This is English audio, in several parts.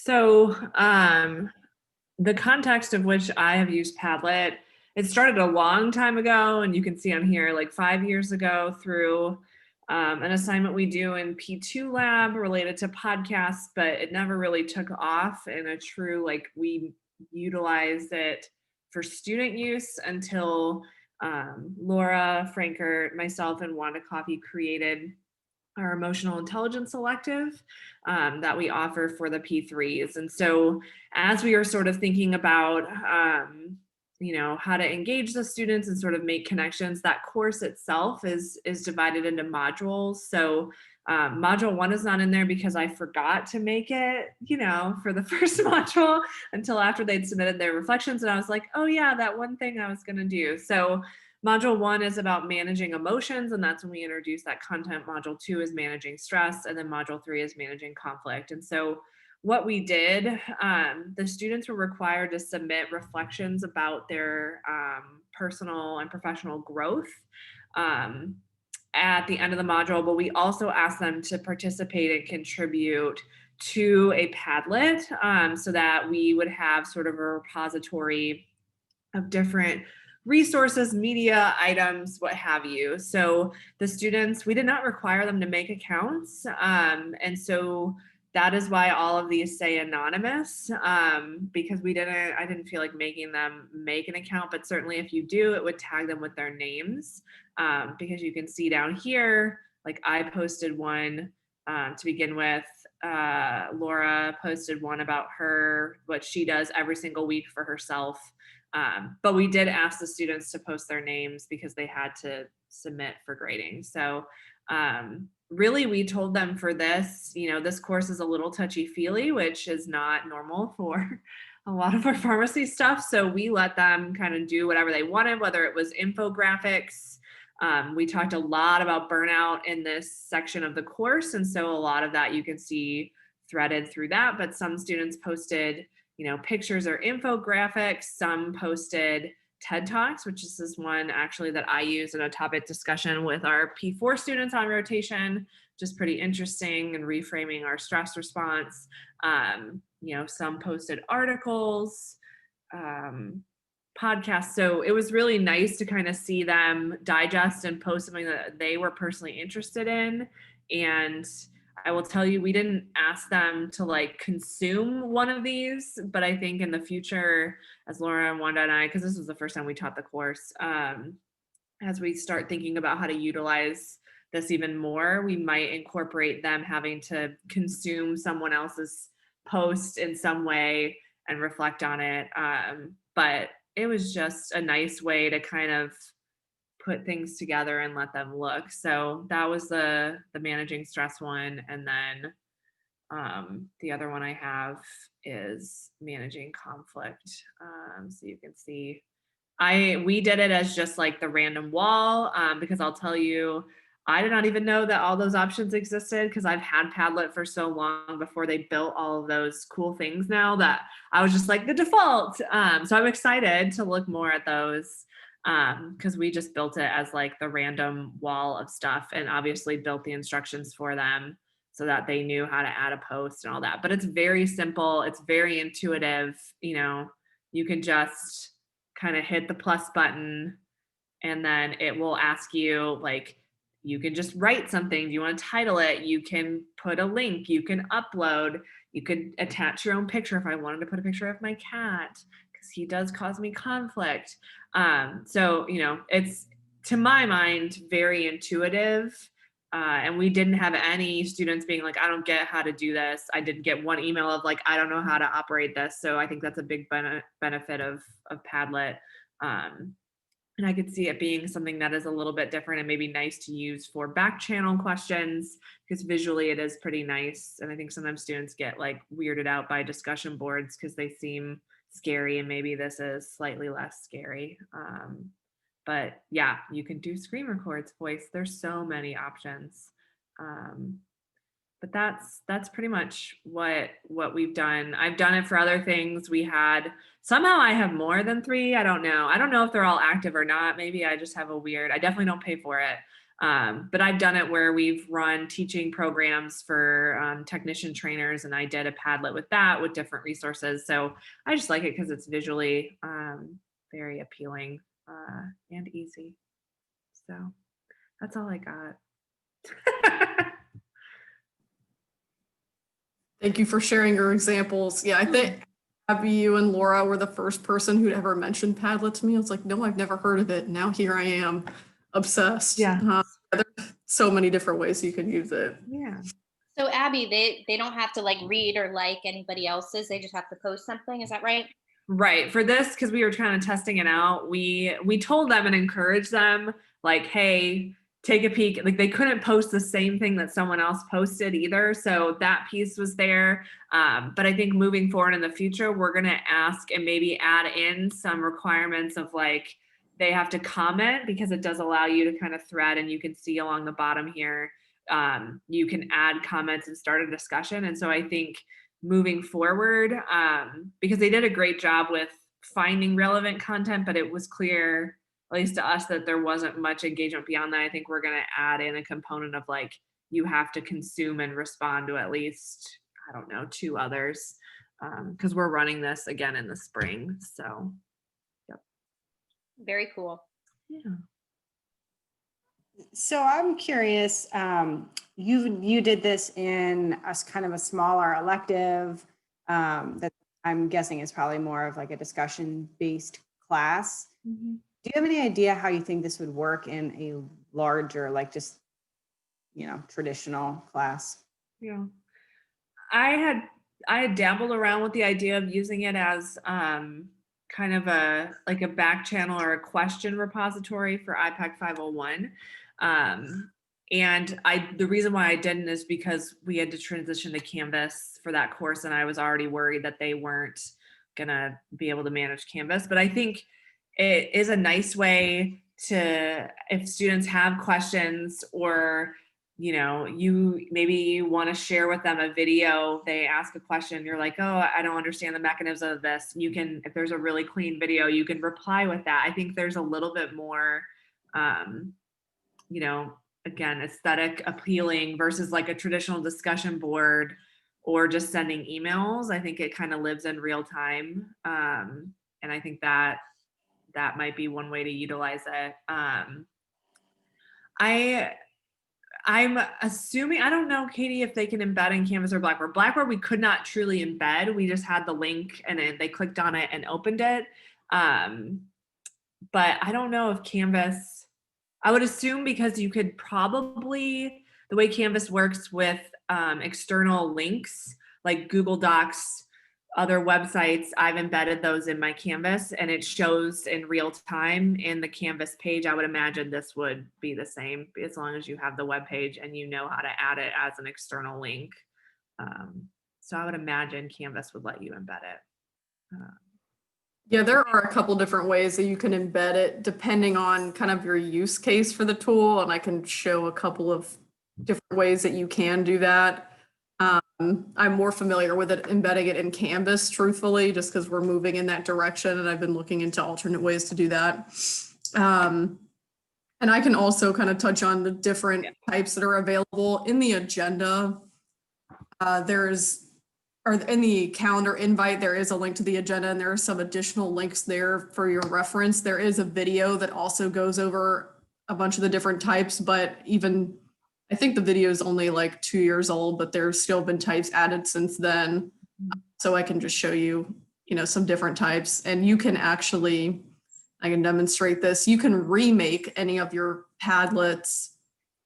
So the context of which I have used Padlet, it started a long time ago, and you can see on here like 5 years ago through an assignment we do in P2 lab related to podcasts, but it never really took off in a true, like we utilized it for student use until Laura Frankert, myself, and Wanda Coffey created our emotional intelligence elective that we offer for the P3s. And so as we are sort of thinking about, how to engage the students and sort of make connections, that course itself is divided into modules. So module 1 is not in there because I forgot to make it, for the first module until after they'd submitted their reflections. And I was like, oh yeah, that one thing I was going to do. So Module 1 is about managing emotions, and that's when we introduce that content. Module 2 is managing stress, and then Module 3 is managing conflict. And so what we did, the students were required to submit reflections about their personal and professional growth at the end of the module, but we also asked them to participate and contribute to a Padlet so that we would have sort of a repository of different resources, media items, what have you. So the students, we did not require them to make accounts. And so that is why all of these say anonymous, because I didn't feel like making them make an account, but certainly if you do, it would tag them with their names, because you can see down here, like I posted one to begin with. Laura posted one about what she does every single week for herself. But we did ask the students to post their names because they had to submit for grading. So really, we told them for this, this course is a little touchy-feely, which is not normal for a lot of our pharmacy stuff. So we let them kind of do whatever they wanted, whether it was infographics. We talked a lot about burnout in this section of the course. And so a lot of that you can see threaded through that. But some students posted pictures or infographics. Some posted TED Talks, which is this one actually that I use in a topic discussion with our P4 students on rotation, just pretty interesting and reframing our stress response. Some posted articles, podcasts. So it was really nice to kind of see them digest and post something that they were personally interested in. And I will tell you, we didn't ask them to consume one of these, but I think in the future, as Laura and Wanda and I, because this was the first time we taught the course, as we start thinking about how to utilize this even more, we might incorporate them having to consume someone else's post in some way and reflect on it. But it was just a nice way to kind of put things together and let them look. So that was the managing stress one. And then the other one I have is managing conflict. So you can see we did it as just like the random wall, because I'll tell you, I did not even know that all those options existed because I've had Padlet for so long before they built all of those cool things now that I was just like the default. So I'm excited to look more at those, because we just built it as like the random wall of stuff and obviously built the instructions for them so that they knew how to add a post and all that. But it's very simple. It's very intuitive. You can just kind of hit the plus button and then it will ask you, you can just write something. Do you want to title it? You can put a link. You can upload. You could attach your own picture if I wanted to put a picture of my cat, because he does cause me conflict. So, it's, to my mind, very intuitive. And we didn't have any students being like, I don't get how to do this. I did get one email of I don't know how to operate this. So I think that's a big benefit of Padlet. And I could see it being something that is a little bit different and maybe nice to use for back channel questions, because visually it is pretty nice. And I think sometimes students get weirded out by discussion boards because they seem scary, and maybe this is slightly less scary. But yeah, you can do screen records, voice. There's so many options. But that's pretty much what we've done. I've done it for other things. Somehow I have more than 3. I don't know if they're all active or not. Maybe I just have I definitely don't pay for it. But I've done it where we've run teaching programs for technician trainers, and I did a Padlet with that with different resources. So I just like it because it's visually very appealing and easy. So that's all I got. Thank you for sharing your examples. Yeah, I think Abby, you and Laura were the first person who'd ever mentioned Padlet to me. I was like, no, I've never heard of it. Now here I am, obsessed. Yeah. There's so many different ways you can use it. Yeah. So Abby, they don't have to like read or like anybody else's. They just have to post something. Is that right? Right. For this, because we were kind of testing it out, we told them and encouraged them, like, hey, take a peek. Like, they couldn't post the same thing that someone else posted either. So that piece was there. But I think moving forward in the future, we're going to ask and maybe add in some requirements of like, they have to comment, because it does allow you to kind of thread, and you can see along the bottom here, you can add comments and start a discussion. And so I think moving forward, because they did a great job with finding relevant content, but it was clear, at least to us, that there wasn't much engagement beyond that. I think we're going to add in a component of like, you have to consume and respond to at least, I don't know, 2 others, because we're running this again in the spring. So, yep. Very cool. Yeah. So I'm curious, you did this in a kind of a smaller elective that I'm guessing is probably more of like a discussion-based class. Mm-hmm. Do you have any idea how you think this would work in a larger, like just, traditional class? Yeah. I had dabbled around with the idea of using it as kind of a back channel or a question repository for IPAC 501. And the reason why I didn't is because we had to transition to Canvas for that course, and I was already worried that they weren't gonna be able to manage Canvas. But I think it is a nice way to, if students have questions, or you maybe want to share with them a video, they ask a question, you're like, oh, I don't understand the mechanism of this. You can, if there's a really clean video, you can reply with that. I think there's a little bit more, again, aesthetic appealing versus like a traditional discussion board or just sending emails. I think it kind of lives in real time. And I think that might be one way to utilize it. I'm assuming, I don't know, Katie, if they can embed in Canvas or Blackboard. Blackboard, we could not truly embed. We just had the link and then they clicked on it and opened it. But I don't know if Canvas, I would assume, because you could probably, the way Canvas works with external links like Google Docs, other websites, I've embedded those in my Canvas and it shows in real time in the Canvas page. I would imagine this would be the same, as long as you have the web page and you know how to add it as an external link. So I would imagine Canvas would let you embed it. Yeah, there are a couple different ways that you can embed it depending on kind of your use case for the tool. And I can show a couple of different ways that you can do that. I'm more familiar with it, embedding it in Canvas, truthfully, just because we're moving in that direction. And I've been looking into alternate ways to do that. And I can also kind of touch on the different types that are available in the agenda. Or in the calendar invite, there is a link to the agenda and there are some additional links there for your reference. There is a video that also goes over a bunch of the different types, but even, I think the video is only like 2 years old, but there's still been types added since then. So I can just show you, some different types, and you can actually, I can demonstrate this. You can remake any of your Padlets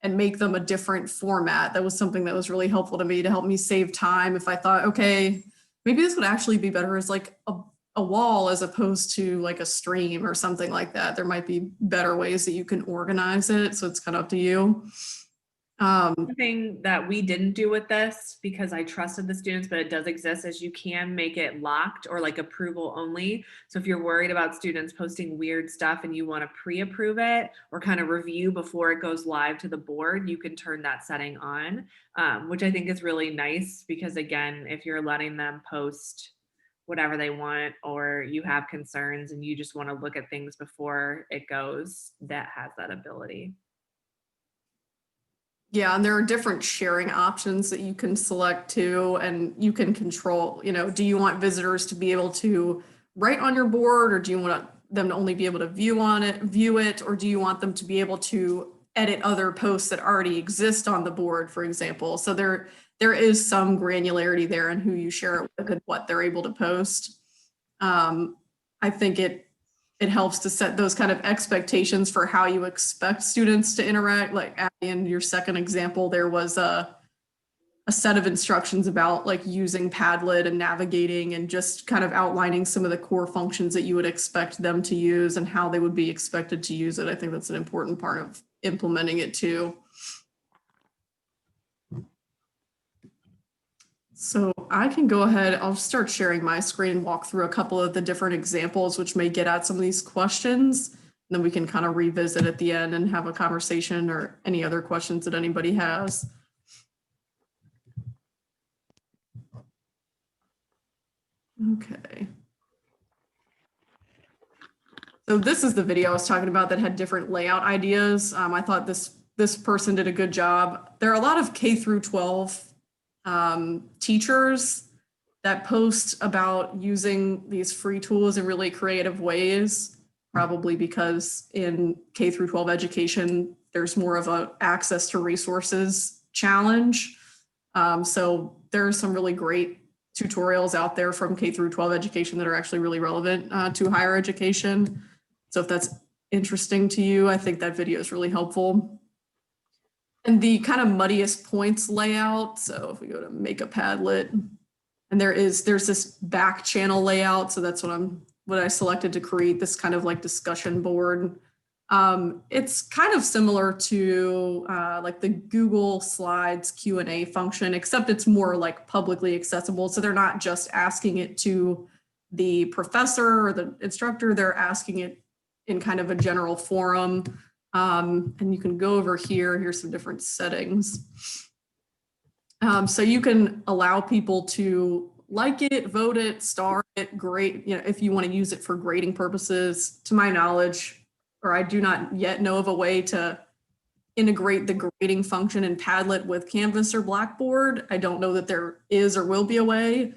and make them a different format. That was something that was really helpful to me, to help me save time. If I thought, okay, maybe this would actually be better as like a wall as opposed to like a stream or something like that. There might be better ways that you can organize it. So it's kind of up to you. Something that we didn't do with this, because I trusted the students, but it does exist, is you can make it locked or like approval only. So if you're worried about students posting weird stuff and you want to pre-approve it or kind of review before it goes live to the board, you can turn that setting on, which I think is really nice, because again, if you're letting them post whatever they want, or you have concerns and you just want to look at things before it goes, that has that ability. Yeah, and there are different sharing options that you can select too, and you can control, do you want visitors to be able to write on your board, or do you want them to only be able to view it, or do you want them to be able to edit other posts that already exist on the board, for example? So there is some granularity there in who you share it with and what they're able to post. I think it helps to set those kind of expectations for how you expect students to interact. Like in your second example, there was a set of instructions about like using Padlet and navigating and just kind of outlining some of the core functions that you would expect them to use and how they would be expected to use it. I think that's an important part of implementing it too. So I can go ahead, I'll start sharing my screen and walk through a couple of the different examples which may get at some of these questions. And then we can kind of revisit at the end and have a conversation or any other questions that anybody has. Okay. So this is the video I was talking about that had different layout ideas. I thought this person did a good job. There are a lot of K through 12 teachers that post about using these free tools in really creative ways, probably because in K through 12 education, there's more of a access to resources challenge. So there are some really great tutorials out there from K through 12 education that are actually really relevant to higher education. So if that's interesting to you, I think that video is really helpful. And the kind of muddiest points layout. So if we go to make a Padlet, and there's this back channel layout. So that's what I selected to create this kind of like discussion board. It's kind of similar to like the Google Slides Q&A function, except it's more like publicly accessible. So they're not just asking it to the professor or the instructor, they're asking it in kind of a general forum. And you can go over here, here's some different settings. So you can allow people to like it, vote it, star it, grade, if you want to use it for grading purposes. To my knowledge, or I do not yet know of a way to integrate the grading function in Padlet with Canvas or Blackboard. I don't know that there is or will be a way.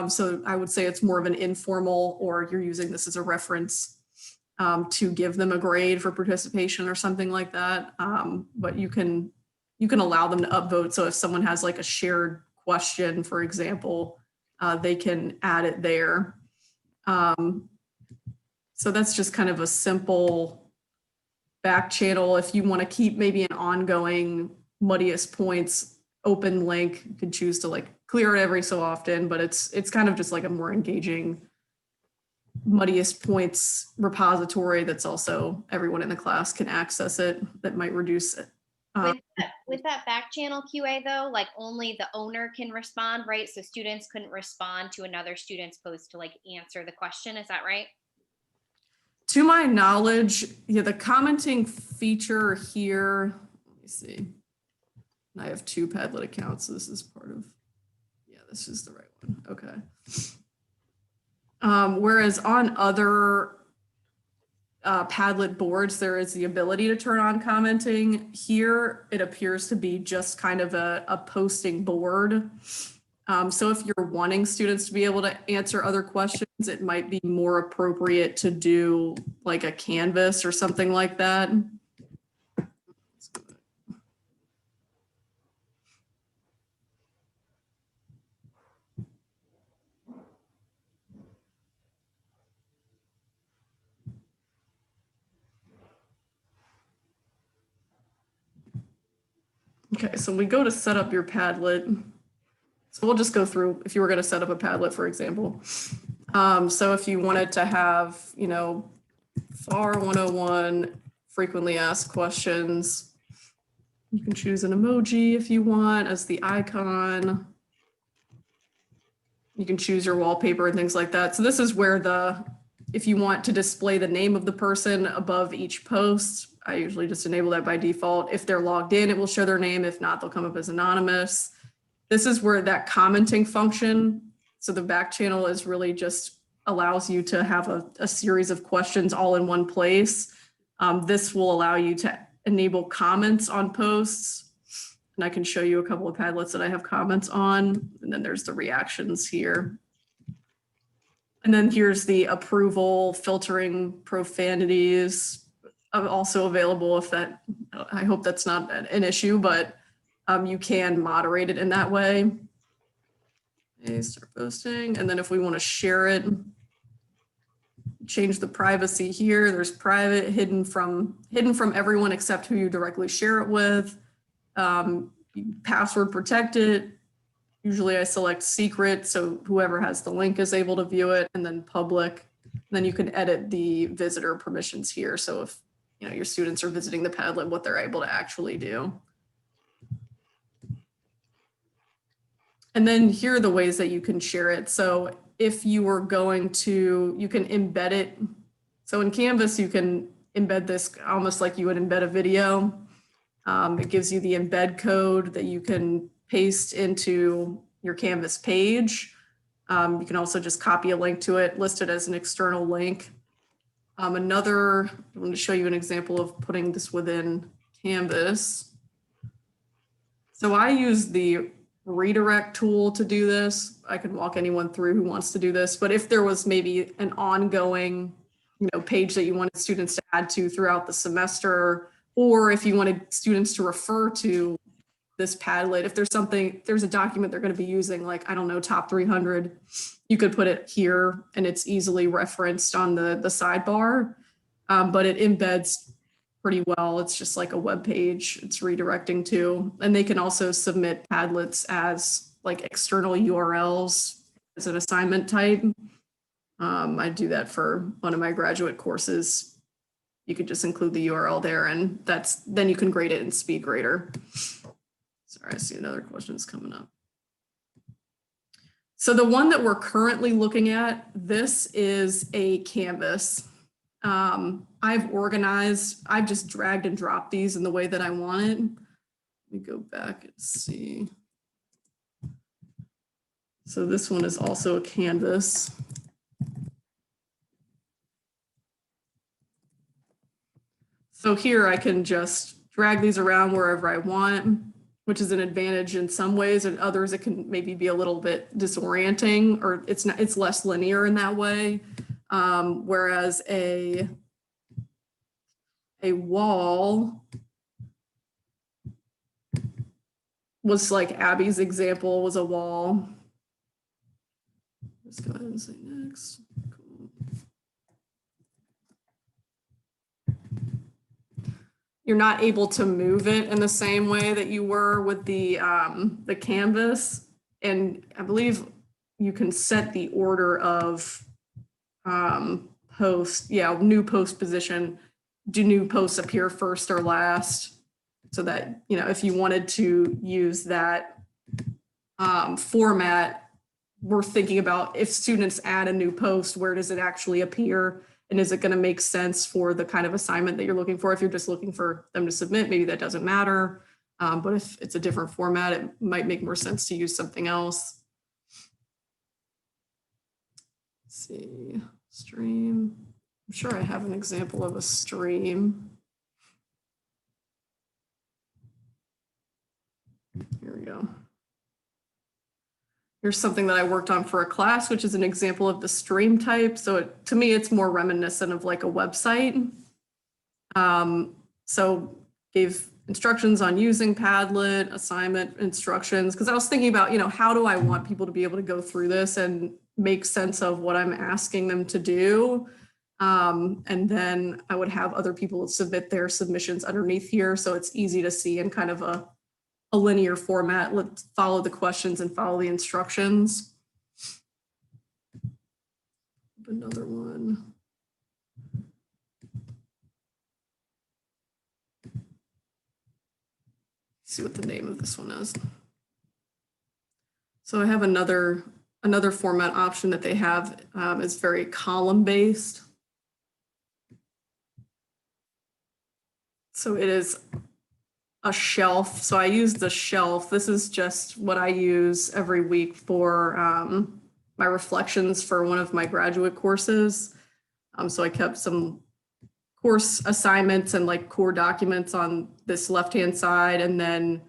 So I would say it's more of an informal, or you're using this as a reference to give them a grade for participation or something like that. But you can allow them to upvote. So if someone has like a shared question, for example, they can add it there. So that's just kind of a simple back channel. If you want to keep maybe an ongoing muddiest points open link, you can choose to like clear it every so often, but it's kind of just like a more engaging muddiest points repository that's also everyone in the class can access it. That might reduce it. With that back channel QA though, like only the owner can respond, right? So students couldn't respond to another student's post to like answer the question. Is that right? To my knowledge, yeah, the commenting feature here, let me see. I have 2 Padlet accounts, so this is part of, yeah, this is the right one. Okay. Whereas on other Padlet boards, there is the ability to turn on commenting. Here, it appears to be just kind of a posting board. So if you're wanting students to be able to answer other questions, it might be more appropriate to do like a Canvas or something like that. Okay, so we go to set up your Padlet. So we'll just go through if you were going to set up a Padlet, for example. So if you wanted to have, FAR 101, frequently asked questions, you can choose an emoji if you want as the icon. You can choose your wallpaper and things like that. So this is where if you want to display the name of the person above each post, I usually just enable that by default. If they're logged in, it will show their name. If not, they'll come up as anonymous. This is where that commenting function, so the back channel is really just allows you to have a series of questions all in one place. This will allow you to enable comments on posts. And I can show you a couple of Padlets that I have comments on. And then there's the reactions here. And then here's the approval, filtering profanities, also available if that, I hope that's not an issue, but you can moderate it in that way. Okay, start posting. And then if we want to share it, change the privacy here. There's private, hidden from everyone except who you directly share it with. Password protected. Usually I select secret, so whoever has the link is able to view it, and then public. And then you can edit the visitor permissions here. So if your students are visiting the Padlet, what they're able to actually do. And then here are the ways that you can share it. So if you were going to, you can embed it. So in Canvas, you can embed this almost like you would embed a video. It gives you the embed code that you can paste into your Canvas page. You can also just copy a link to it, list it as an external link. I want to show you an example of putting this within Canvas. So I use the redirect tool to do this. I can walk anyone through who wants to do this, but if there was maybe an ongoing page that you wanted students to add to throughout the semester, or if you wanted students to refer to this Padlet, if there's a document they're going to be using, like, I don't know, top 300, you could put it here and it's easily referenced on the sidebar, but it embeds pretty well. It's just like a web page it's redirecting to, and they can also submit Padlets as like external URLs as an assignment type. I do that for one of my graduate courses. You could just include the URL there, and then you can grade it in SpeedGrader. Sorry, I see another question is coming up. So the one that we're currently looking at, this is a Canvas. I've just dragged and dropped these in the way that I want it. Let me go back and see. So this one is also a Canvas. So here I can just drag these around wherever I want, which is an advantage in some ways, and others it can maybe be a little bit disorienting, or it's less linear in that way. Whereas a wall was like Abby's example was a wall. Let's go ahead and say next. Cool. You're not able to move it in the same way that you were with the Canvas, and I believe you can set the order of post, new post position. Do new posts appear first or last, so that if you wanted to use that format, we're thinking about if students add a new post, where does it actually appear, and is it going to make sense for the kind of assignment that you're looking for? If you're just looking for them to submit, maybe that doesn't matter, but if it's a different format, it might make more sense to use something else. Let's see, stream. I'm sure I have an example of a stream. Here we go. Here's something that I worked on for a class, which is an example of the stream type. So to me, it's more reminiscent of like a website. So gave instructions on using Padlet, assignment instructions, because I was thinking about, how do I want people to be able to go through this and make sense of what I'm asking them to do. And then I would have other people submit their submissions underneath here, so it's easy to see in kind of a linear format. Let's follow the questions and follow the instructions. Another one. See what the name of this one is. So I have another format option that they have is very column based. So it is a shelf. So I use the shelf. This is just what I use every week for my reflections for one of my graduate courses. So I kept some course assignments and like core documents on this left-hand side, and then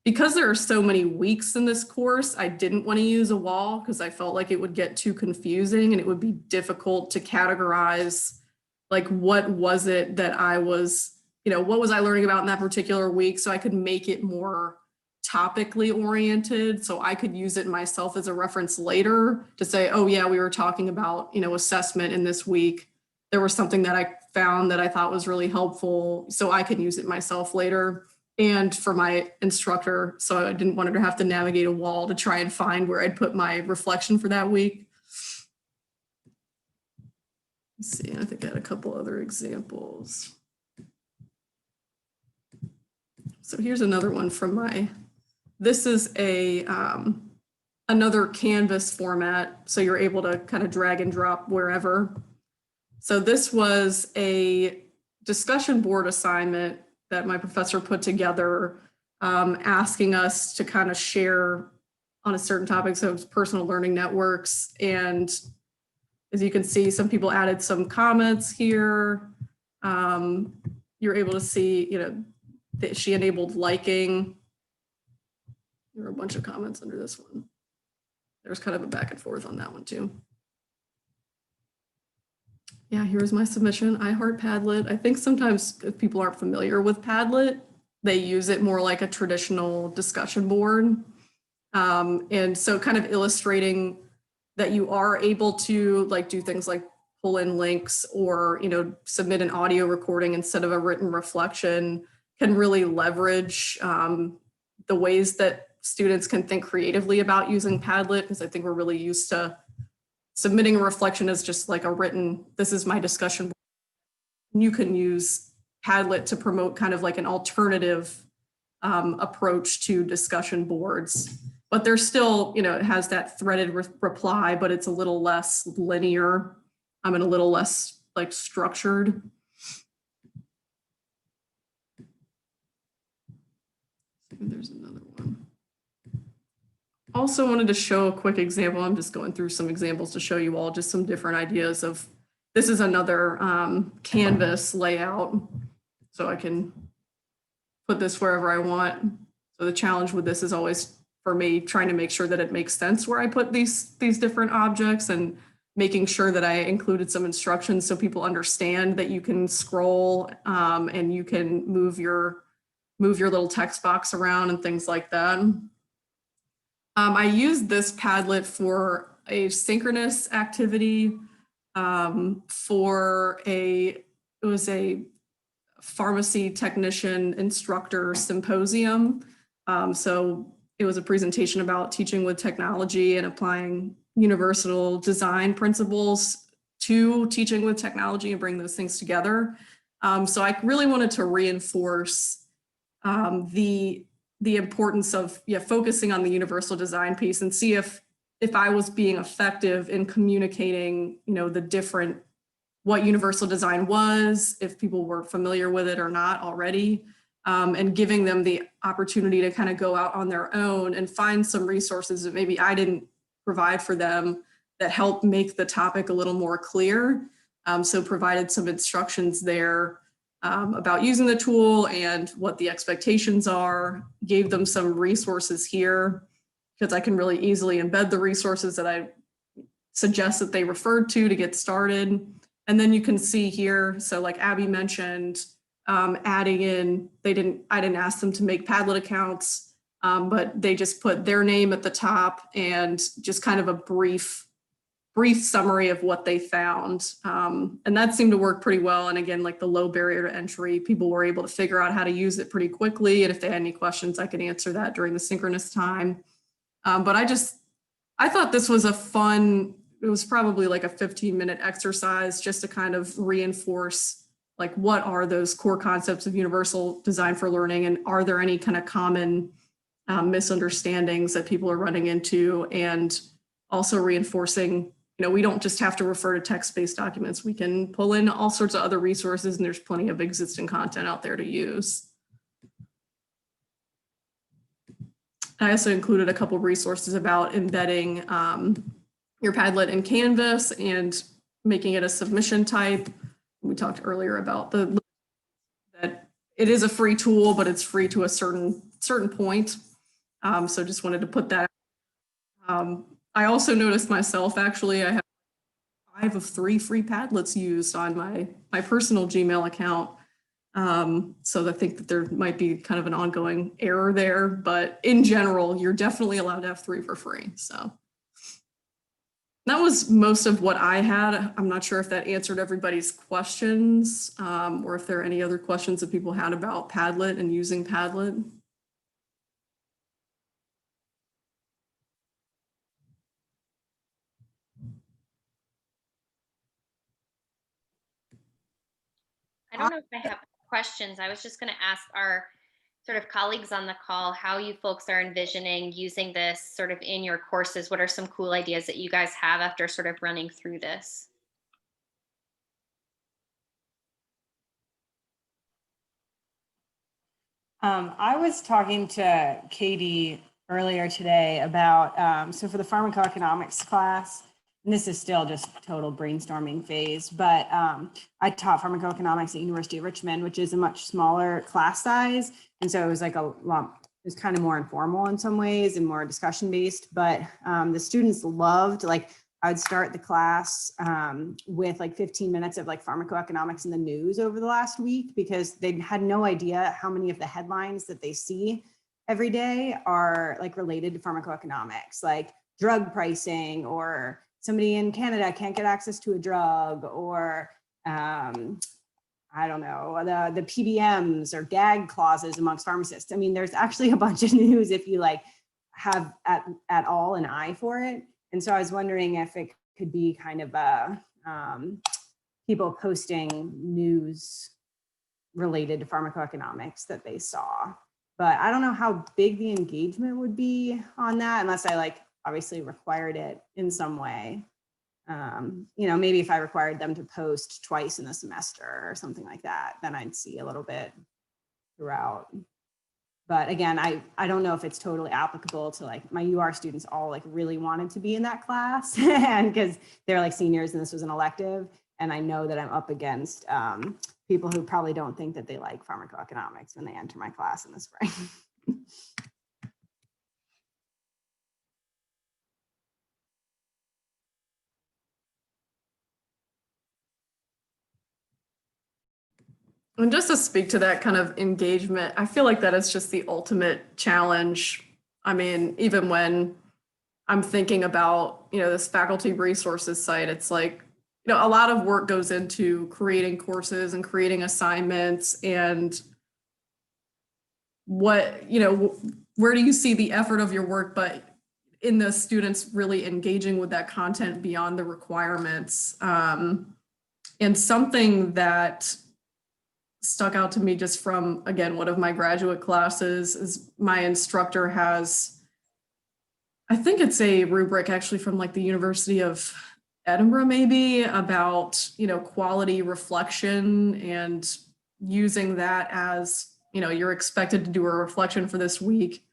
because there are so many weeks in this course, I didn't want to use a wall because I felt like it would get too confusing and it would be difficult to categorize, like, what was it that I was, what was I learning about in that particular week, so I could make it more topically oriented, so I could use it myself as a reference later to say, oh yeah, we were talking about, assessment in this week. There was something that I found that I thought was really helpful, so I could use it myself later. And for my instructor, so I didn't want her to have to navigate a wall to try and find where I'd put my reflection for that week. Let's see, I think I had a couple other examples. So here's another one from this is another Canvas format, so you're able to kind of drag and drop wherever. So this was a discussion board assignment that my professor put together, asking us to kind of share on a certain topic, so it's personal learning networks. And as you can see, some people added some comments here. You're able to see, that she enabled liking. There were a bunch of comments under this one. There's kind of a back and forth on that one too. Yeah, here's my submission. I heart Padlet. I think sometimes if people aren't familiar with Padlet, they use it more like a traditional discussion board. And so kind of illustrating that you are able to do things like pull in links or, submit an audio recording instead of a written reflection can really leverage the ways that students can think creatively about using Padlet, because I think we're really used to submitting a reflection as just like a written, this is my discussion. You can use Padlet to promote kind of like an alternative approach to discussion boards, but there's still, it has that threaded reply, but it's a little less linear and a little less structured. There's another one. Also wanted to show a quick example. I'm just going through some examples to show you all just some different ideas of, this is another Canvas layout. So I can put this wherever I want. So the challenge with this is always for me trying to make sure that it makes sense where I put these different objects, and making sure that I included some instructions so people understand that you can scroll and you can move your little text box around and things like that. I used this Padlet for a synchronous activity it was a pharmacy technician instructor symposium. So it was a presentation about teaching with technology and applying universal design principles to teaching with technology and bring those things together. So I really wanted to reinforce the importance of focusing on the universal design piece, and see if I was being effective in communicating, what universal design was, if people were familiar with it or not already, and giving them the opportunity to kind of go out on their own and find some resources that maybe I didn't provide for them that help make the topic a little more clear. So provided some instructions there about using the tool and what the expectations are, gave them some resources here, because I can really easily embed the resources that I suggest that they referred to get started. And then you can see here, so like Abby mentioned, adding in, I didn't ask them to make Padlet accounts, but they just put their name at the top and just kind of a brief summary of what they found. And that seemed to work pretty well. And again, like the low barrier to entry, people were able to figure out how to use it pretty quickly. And if they had any questions, I could answer that during the synchronous time. But I thought this was it was probably like a 15-minute exercise just to kind of reinforce like what are those core concepts of universal design for learning, and are there any kind of common misunderstandings that people are running into, and also reinforcing, we don't just have to refer to text-based documents. We can pull in all sorts of other resources, and there's plenty of existing content out there to use. I also included a couple of resources about embedding your Padlet in Canvas and making it a submission type. We talked earlier about that it is a free tool, but it's free to a certain point. So just wanted to put that. I also noticed myself, actually, I have 5 of 3 free Padlets used on my personal Gmail account. So I think that there might be kind of an ongoing error there, but in general, you're definitely allowed to have 3 for free. So that was most of what I had. I'm not sure if that answered everybody's questions, or if there are any other questions that people had about Padlet and using Padlet. I don't know if I have questions. I was just going to ask our sort of colleagues on the call how you folks are envisioning using this sort of in your courses. What are some cool ideas that you guys have after sort of running through this? I was talking to Katie earlier today about, so for the pharmacoeconomics class, and this is still just total brainstorming phase, but I taught pharmacoeconomics at University of Richmond, which is a much smaller class size. And so it was like a lot, it was kind of more informal in some ways and more discussion based, but the students loved, like, I would start the class with like 15 minutes of like pharmacoeconomics in the news over the last week, because they had no idea how many of the headlines that they see every day are like related to pharmacoeconomics, like drug pricing, or somebody in Canada can't get access to a drug, or I don't know, the PBMs or gag clauses amongst pharmacists. I mean, there's actually a bunch of news if you like have at all an eye for it. And so I was wondering if it could be kind of a people posting news related to pharmacoeconomics that they saw. But I don't know how big the engagement would be on that, unless I like obviously required it in some way. You know, maybe if I required them to post twice in the semester or something like that, then I'd see a little bit throughout. But again, I don't know if it's totally applicable to like my UR students all like really wanted to be in that class and because they're like seniors and this was an elective. And I know that I'm up against people who probably don't think that they like pharmacoeconomics when they enter my class in the spring. And just to speak to that kind of engagement, I feel like that is just the ultimate challenge. I mean, even when I'm thinking about, you know, this faculty resources site, it's like, you know, a lot of work goes into creating courses and creating assignments, and what, you know, where do you see the effort of your work, but in the students really engaging with that content beyond the requirements. And something that stuck out to me just from, again, one of my graduate classes is my instructor has, I think it's a rubric actually from like the University of Edinburgh, maybe, about, you know, quality reflection and using that as, you know, you're expected to do a reflection for this week.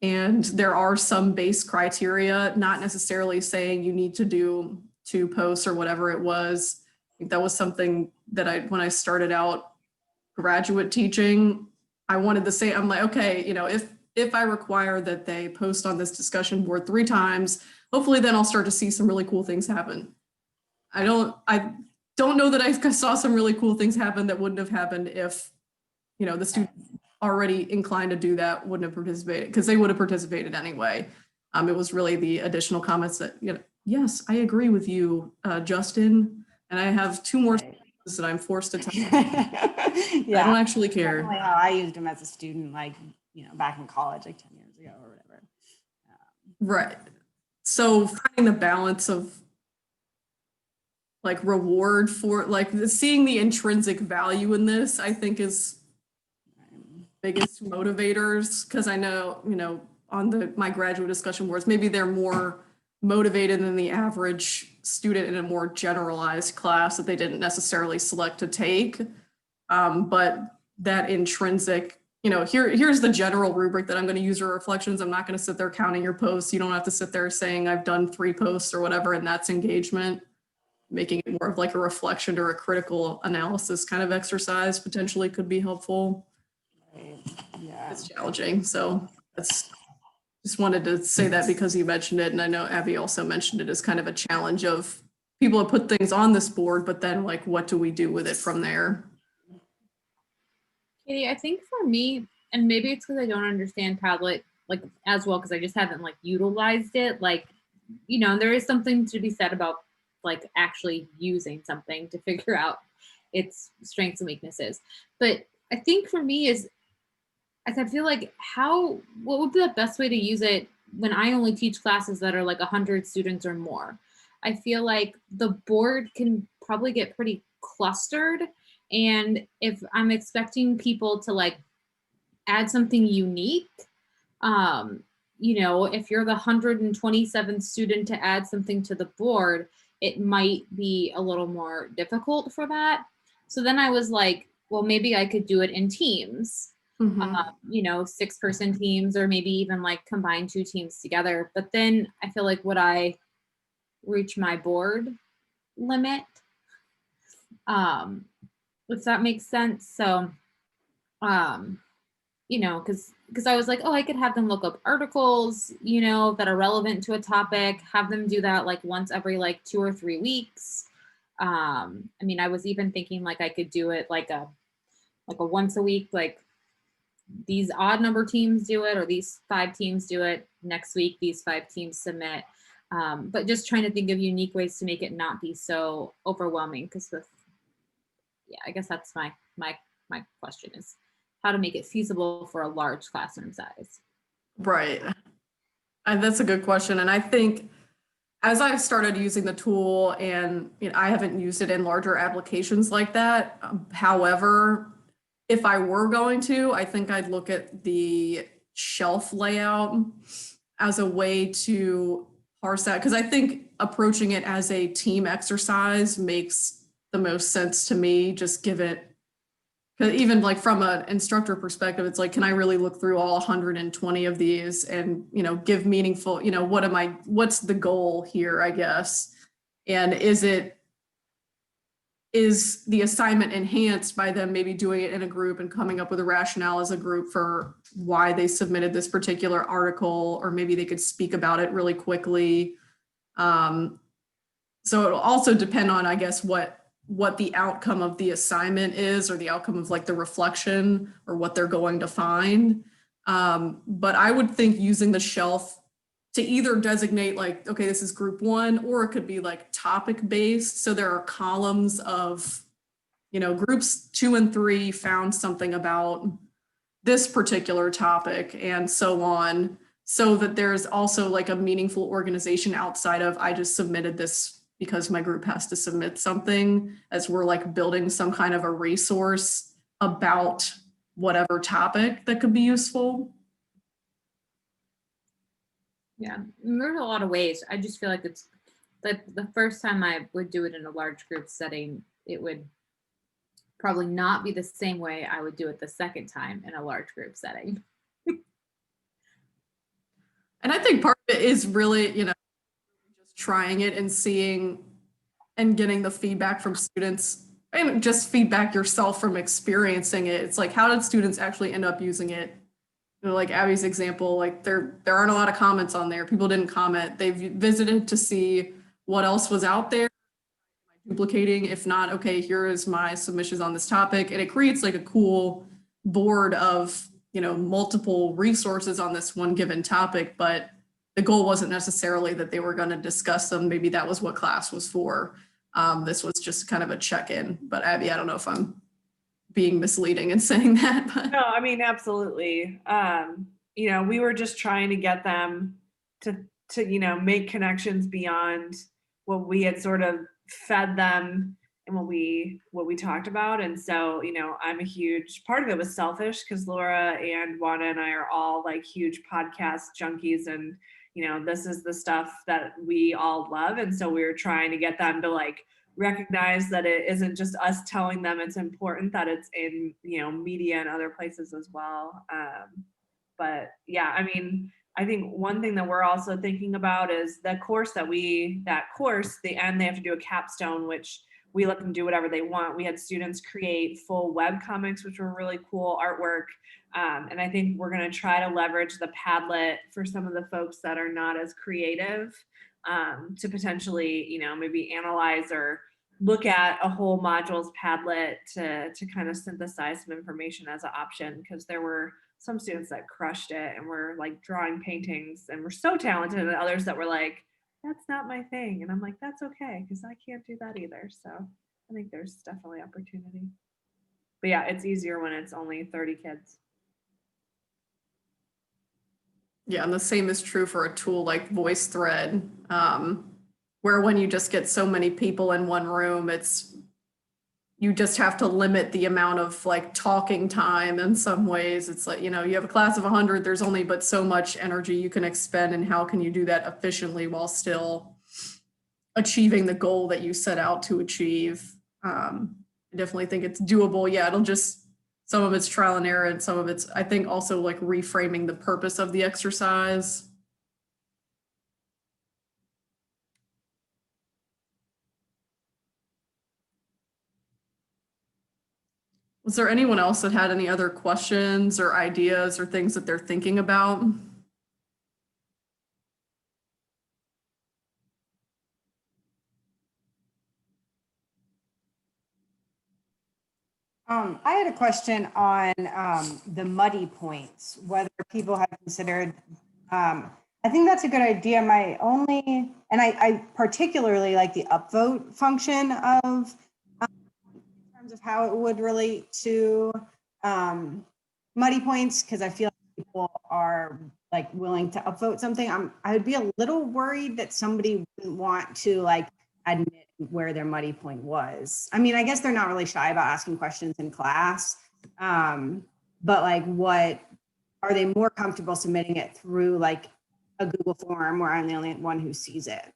And there are some base criteria, not necessarily saying you need to do 2 posts or whatever it was. I think that was something that when I started out graduate teaching, I wanted to say, I'm like, okay, you know, if I require that they post on this discussion board 3 times, hopefully then I'll start to see some really cool things happen. I don't know that I saw some really cool things happen that wouldn't have happened if, you know, the student already inclined to do that wouldn't have participated, because they would have participated anyway. It was really the additional comments that, you know, yes, I agree with you, Justin, and I have 2 more that I'm forced to tell. Yeah, I don't actually care. Definitely how I used them as a student, like, you know, back in college, like 10 years ago or whatever. Right. So finding the balance of like reward for like seeing the intrinsic value in this, I think is biggest motivators, because I know, you know, on my graduate discussion boards, maybe they're more motivated than the average student in a more generalized class that they didn't necessarily select to take. But that intrinsic, you know, here's the general rubric that I'm going to use your reflections. I'm not going to sit there counting your posts. You don't have to sit there saying I've done 3 posts or whatever, and that's engagement. Making it more of like a reflection or a critical analysis kind of exercise potentially could be helpful. Yeah. It's challenging. So that's Just wanted to say that because you mentioned it, and I know Abby also mentioned it as kind of a challenge of people have put things on this board, but then like, what do we do with it from there? Katie, I think for me, and maybe it's because I don't understand Padlet like as well, because I just haven't like utilized it. Like, you know, there is something to be said about like actually using something to figure out its strengths and weaknesses. But I think for me is I feel like what would be the best way to use it when I only teach classes that are like 100 students or more? I feel like the board can probably get pretty clustered. And if I'm expecting people to like add something unique, you know, if you're the 127th student to add something to the board, it might be a little more difficult for that. So then I was like, well, maybe I could do it in teams. You know, 6-person teams, or maybe even like combine 2 teams together. But then I feel like would I reach my board limit? If that makes sense. So, you know, because I was like, oh, I could have them look up articles, you know, that are relevant to a topic, have them do that like once every like 2 or 3 weeks. I mean, I was even thinking like I could do it like a once a week, like these odd number teams do it, or these 5 teams do it. Next week, these 5 teams submit. But just trying to think of unique ways to make it not be so overwhelming. Because yeah, I guess that's my question is how to make it feasible for a large classroom size. Right. And that's a good question. And I think as I've started using the tool, and you know, I haven't used it in larger applications like that. However, if I were going to, I think I'd look at the shelf layout as a way to parse that, because I think approaching it as a team exercise makes the most sense to me. Just give it, because even like from an instructor perspective, it's like, can I really look through all 120 of these and, you know, give meaningful, you know, what's the goal here, I guess? And is the assignment enhanced by them maybe doing it in a group and coming up with a rationale as a group for why they submitted this particular article, or maybe they could speak about it really quickly. So it'll also depend on, I guess, what the outcome of the assignment is, or the outcome of like the reflection, or what they're going to find. But I would think using the shelf to either designate like, okay, this is group 1, or it could be like topic based. So there are columns of, you know, groups 2 and 3 found something about this particular topic, and so on. So that there's also like a meaningful organization outside of, I just submitted this because my group has to submit something, as we're like building some kind of a resource about whatever topic that could be useful. Yeah, there's a lot of ways. I just feel like it's like the first time I would do it in a large group setting, it would probably not be the same way I would do it the second time in a large group setting. And I think part of it is really, you know, just trying it and seeing and getting the feedback from students, and just feedback yourself from experiencing it. It's like, how did students actually end up using it? You know, like Abby's example, like there aren't a lot of comments on there. People didn't comment. They've visited to see what else was out there. Am I duplicating? If not, okay, here is my submissions on this topic. And it creates like a cool board of, you know, multiple resources on this one given topic, but the goal wasn't necessarily that they were going to discuss them. Maybe that was what class was for. This was just kind of a check-in. But Abby, I don't know if I'm being misleading in saying that. But. No, I mean, absolutely. You know, we were just trying to get them to, you know, make connections beyond what we had sort of fed them and what we talked about. And so, you know, I'm a huge part of it was selfish, because Laura and Wanda and I are all like huge podcast junkies, and you know, this is the stuff that we all love. And so we were trying to get them to like recognize that it isn't just us telling them it's important, that it's in, you know, media and other places as well. But yeah, I mean, I think one thing that we're also thinking about is the course the end, they have to do a capstone, which we let them do whatever they want. We had students create full web comics, which were really cool artwork. And I think we're going to try to leverage the Padlet for some of the folks that are not as creative, to potentially, you know, maybe analyze or look at a whole module's Padlet to kind of synthesize some information as an option, because there were some students that crushed it and were like drawing paintings and were so talented, and others that were like, that's not my thing. And I'm like, that's okay, because I can't do that either. So I think there's definitely opportunity. But yeah, it's easier when it's only 30 kids. Yeah, and the same is true for a tool like VoiceThread, where when you just get so many people in one room, you just have to limit the amount of like talking time in some ways. It's like, you know, you have a class of 100, there's only but so much energy you can expend, and how can you do that efficiently while still achieving the goal that you set out to achieve? I definitely think it's doable. Yeah, some of it's trial and error, and some of it's, I think, also like reframing the purpose of the exercise. Was there anyone else that had any other questions or ideas or things that they're thinking about? I had a question on the muddy points, whether people have considered, I think that's a good idea. My only, and I particularly like the upvote function of, in terms of how it would relate to muddy points, because I feel like people are like willing to upvote something. I would be a little worried that somebody wouldn't want to like admit where their muddy point was. I mean, I guess they're not really shy about asking questions in class, but like, what are they more comfortable submitting it through like a Google form where I'm the only one who sees it?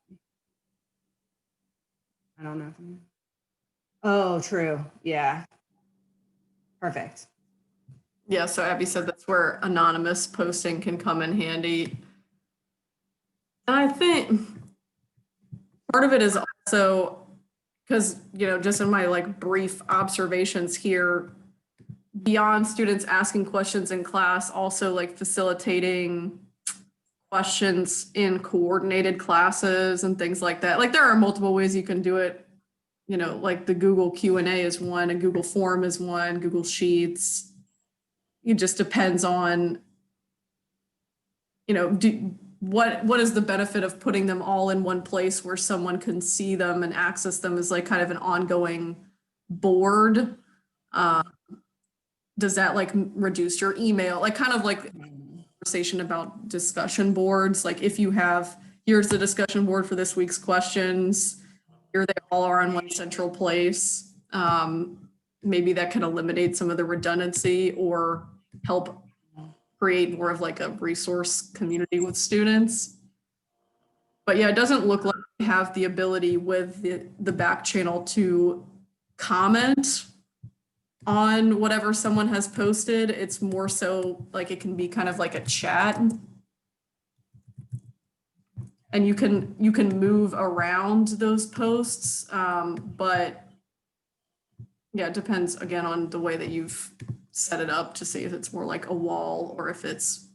I don't know. Oh, true. Yeah. Perfect. Yeah, so Abby said that's where anonymous posting can come in handy. And I think part of it is also because, you know, just in my like brief observations here, beyond students asking questions in class, also like facilitating questions in coordinated classes and things like that. Like there are multiple ways you can do it. You know, like the Google Q&A is one, a Google Form is one, Google Sheets. It just depends on, you know, what is the benefit of putting them all in one place where someone can see them and access them as like kind of an ongoing board? Does that like reduce your email? Like kind of like conversation about discussion boards. Like if you have, here's the discussion board for this week's questions, here they all are in one central place. Maybe that can eliminate some of the redundancy or help create more of like a resource community with students. But yeah, it doesn't look like we have the ability with the back channel to comment on whatever someone has posted. It's more so like it can be kind of like a chat. And you can move around those posts, but yeah, it depends again on the way that you've set it up to see if it's more like a wall or if it's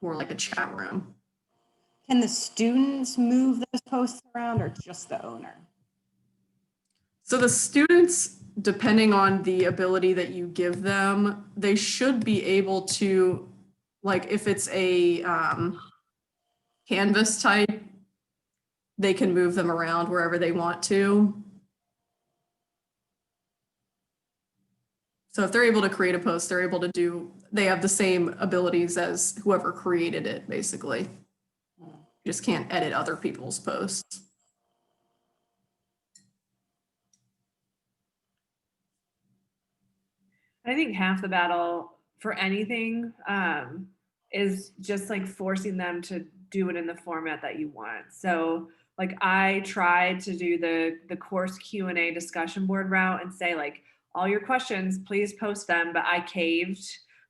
more like a chat room. Can the students move those posts around or just the owner? So the students, depending on the ability that you give them, they should be able to, like if it's a Canvas type, they can move them around wherever they want to. So if they're able to create a post, they're able to they have the same abilities as whoever created it, basically. You just can't edit other people's posts. I think half the battle for anything is just like forcing them to do it in the format that you want. So like I tried to do the course Q&A discussion board route and say like, all your questions, please post them. But I caved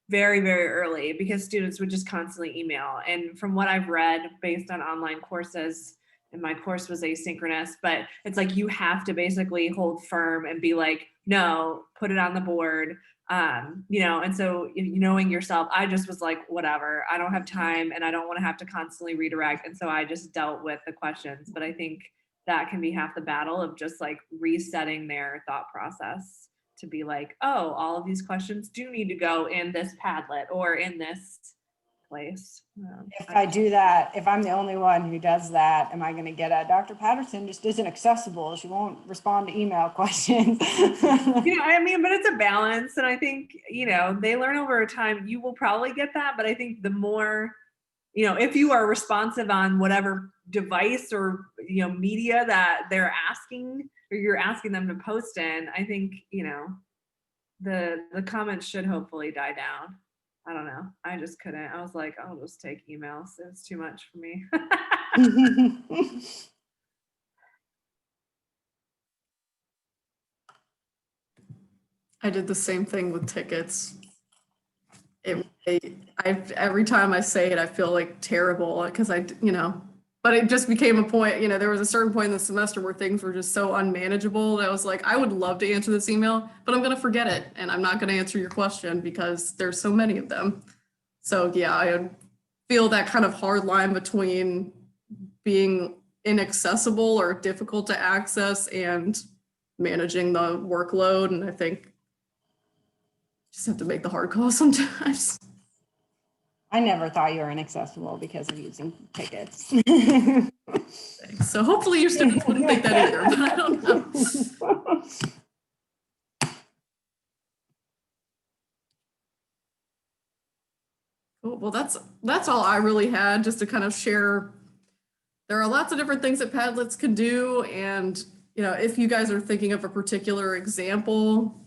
very, very early because students would just constantly email. And from what I've read based on online courses, and my course was asynchronous, but it's like you have to basically hold firm and be like, no, put it on the board. You know, and so knowing yourself, I just was like, whatever, I don't have time and I don't want to have to constantly redirect. And so I just dealt with the questions. But I think that can be half the battle of just like resetting their thought process to be like, oh, all of these questions do need to go in this Padlet or in this place. If I do that, if I'm the only one who does that, am I going to get a Dr. Patterson just isn't accessible? She won't respond to email questions. You know, I mean, but it's a balance. And I think, you know, they learn over time. You will probably get that. But I think the more, you know, if you are responsive on whatever device or, you know, media that they're asking or you're asking them to post in, I think, you know, the comments should hopefully die down. I don't know. I just couldn't. I was like, I'll just take emails. It's too much for me. I did the same thing with tickets. Every time I say it, I feel like terrible because you know, but it just became a point, you know, there was a certain point in the semester where things were just so unmanageable that I was like, I would love to answer this email, but I'm going to forget it. And I'm not going to answer your question because there's so many of them. So yeah, I feel that kind of hard line between being inaccessible or difficult to access and managing the workload. And I think just have to make the hard call sometimes. I never thought you were inaccessible because of using tickets. So hopefully your students wouldn't think that either, but I don't know. Cool. Well, that's all I really had, just to kind of share. There are lots of different things that Padlets can do, and you know, if you guys are thinking of a particular example,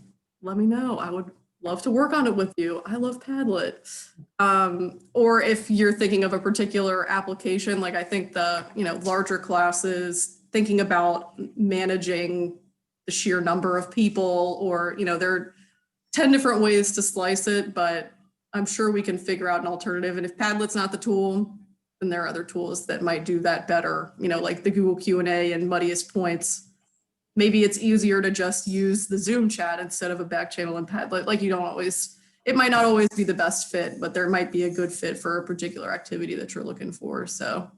let me know. I would love to work on it with you. I love Padlet. Or if you're thinking of a particular application, like I think the, you know, larger classes, thinking about managing the sheer number of people, or, you know, there are 10 different ways to slice it, but I'm sure we can figure out an alternative. And if Padlet's not the tool, then there are other tools that might do that better, you know, like the Google Q&A and Muddiest Points. Maybe it's easier to just use the Zoom chat instead of a back channel in Padlet. Like, you don't always, it might not always be the best fit, but there might be a good fit for a particular activity that you're looking for. So